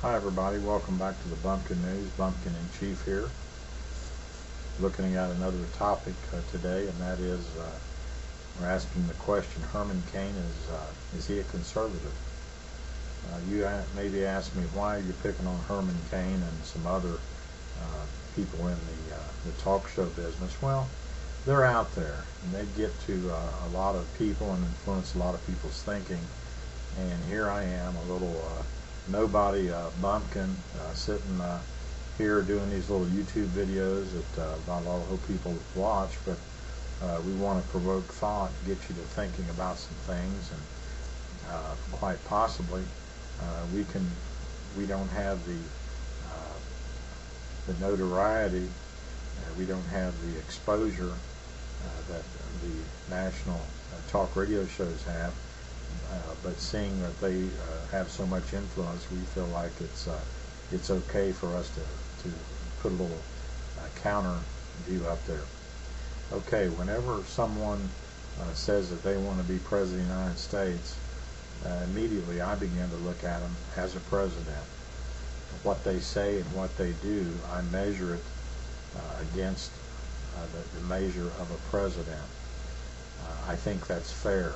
Hi everybody, welcome back to the Bumpkin News. Bumpkin in Chief here, looking at another topic today, and that is we're asking the question: Herman Cain, is he a conservative? You maybe ask me, why are you picking on Herman Cain and some other people in the talk show business? Well, they're out there and they get to a lot of people and influence a lot of people's thinking, and here I am, a little nobody bumpkin, sitting here doing these little YouTube videos that not a lot of people watch, but we want to provoke thought, get you to thinking about some things, and quite possibly we don't have the notoriety, we don't have the exposure that the national talk radio shows have. But seeing that they have so much influence, we feel like it's okay for us to put a little counter view up there. Okay, whenever someone says that they want to be president of the United States, immediately I begin to look at them as a president. What they say and what they do, I measure it against the measure of a president. I think that's fair.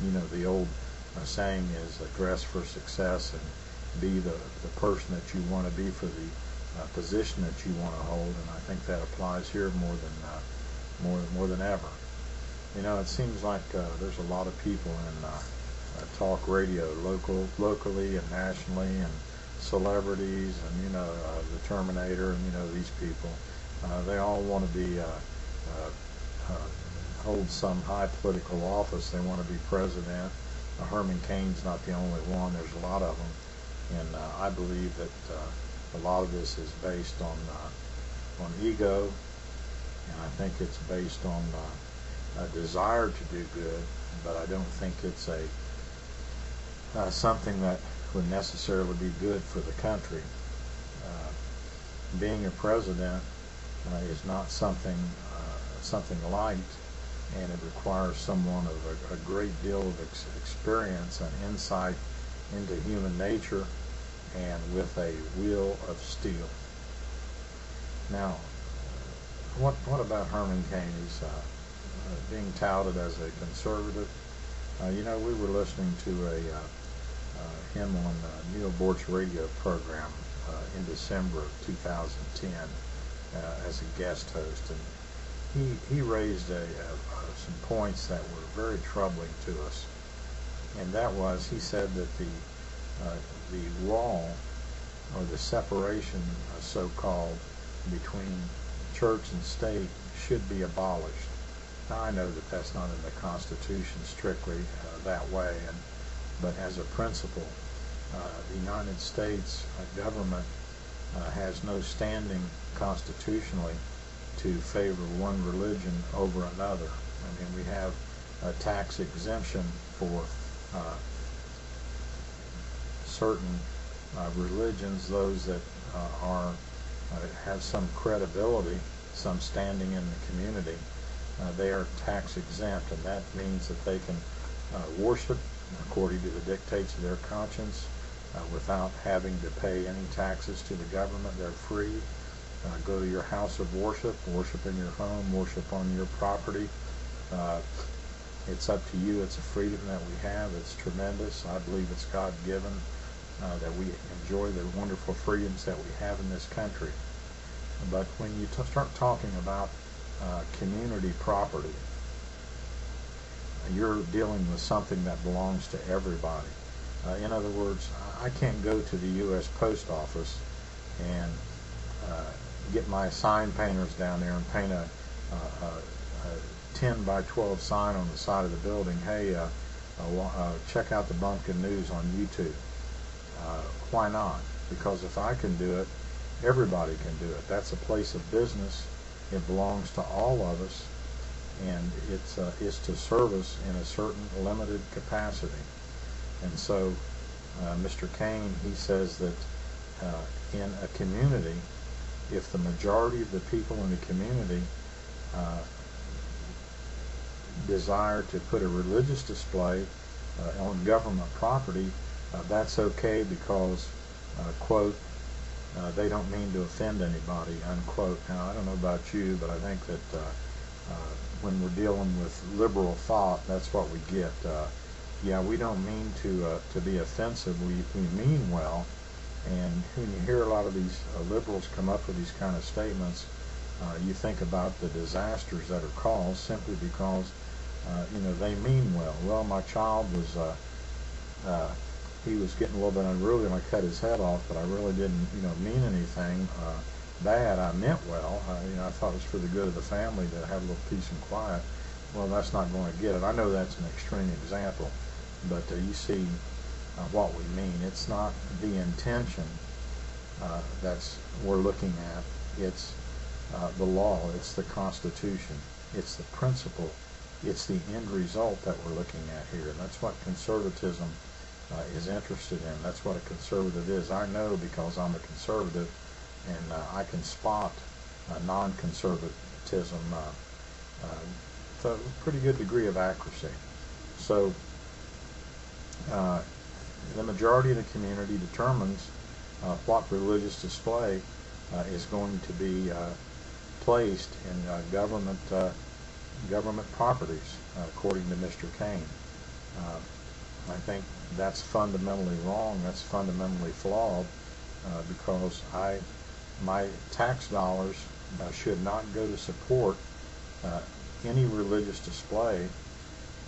You know, the old saying is dress for success and be the person that you want to be for the position that you want to hold, and I think that applies here more than ever. You know, it seems like there's a lot of people in talk radio, locally and nationally, and celebrities, and the Terminator, and these people. They all want to be hold some high political office. They want to be president. Herman Cain's not the only one. There's a lot of them, and I believe that a lot of this is based on ego, and I think it's based on a desire to do good, but I don't think it's something that would necessarily be good for the country. Being a president is not something light, and it requires someone of a great deal of experience and insight into human nature, and with a will of steel. Now, what about Herman Cain? He's being touted as a conservative. We were listening to him on Neil Bort's radio program in December of 2010 as a guest host, and he raised some points that were very troubling to us, and that was, he said that the wall, or the separation so-called between church and state, should be abolished. Now, I know that that's not in the Constitution strictly that way, but as a principle, the United States government has no standing constitutionally to favor one religion over another. I mean, we have a tax exemption for certain religions, those that have some credibility, some standing in the community. They are tax exempt, and that means that they can worship according to the dictates of their conscience without having to pay any taxes to the government. They're free. Go to your house of worship, worship in your home, worship on your property. It's up to you. It's a freedom that we have. It's tremendous. I believe it's God-given, that we enjoy the wonderful freedoms that we have in this country. But when you start talking about community property, you're dealing with something that belongs to everybody. In other words, I can't go to the U.S. Post Office and get my sign painters down there and paint a 10 by 12 sign on the side of the building. Hey, check out the Bumpkin News on YouTube. Why not? Because if I can do it, everybody can do it. That's a place of business. It belongs to all of us, and it's to serve us in a certain limited capacity. And so Mr. Cain, he says that in a community, if the majority of the people in the community desire to put a religious display on government property, That's okay because, quote, they don't mean to offend anybody, unquote. Now, I don't know about you, but I think that when we're dealing with liberal thought, that's what we get. Yeah, we don't mean to be offensive. We mean well. And when you hear a lot of these liberals come up with these kind of statements, you think about the disasters that are caused simply because they mean well. Well, my child was he was getting a little bit unruly and I cut his head off, but I really didn't mean anything bad. I meant well. I thought it was for the good of the family to have a little peace and quiet. Well, that's not going to get it. I know that's an extreme example, but you see what we mean. It's not the intention that's we're looking at. It's the law. It's the Constitution. It's the principle. It's the end result that we're looking at here. And that's what conservatism is interested in. That's what a conservative is. I know because I'm a conservative, and I can spot non-conservatism to a pretty good degree of accuracy. So the majority of the community determines what religious display is going to be placed in government properties, according to Mr. Cain. I think that's fundamentally wrong. That's fundamentally flawed because my tax dollars should not go to support any religious display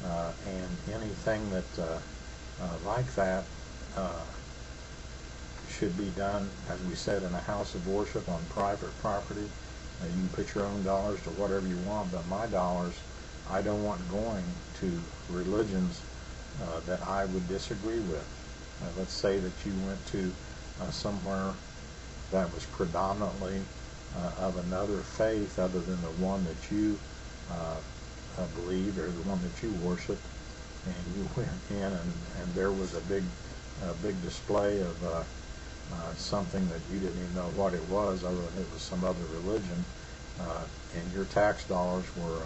and anything that like that should be done, as we said, in a house of worship on private property. You can put your own dollars to whatever you want, but my dollars I don't want going to religions that I would disagree with. Let's say that you went to somewhere that was predominantly of another faith other than the one that you believed or the one that you worshiped, and you went in and there was a big display of something that you didn't even know what it was other than it was some other religion, and your tax dollars were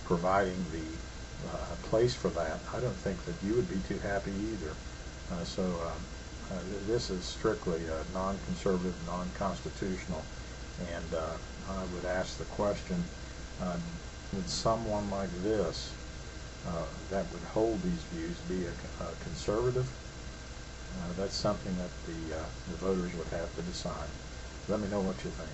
providing the place for that. I don't think that you would be too happy either. This is strictly non-conservative, non-constitutional, and I would ask the question, would someone like this that would hold these views be a conservative? That's something that the voters would have to decide. Let me know what you think.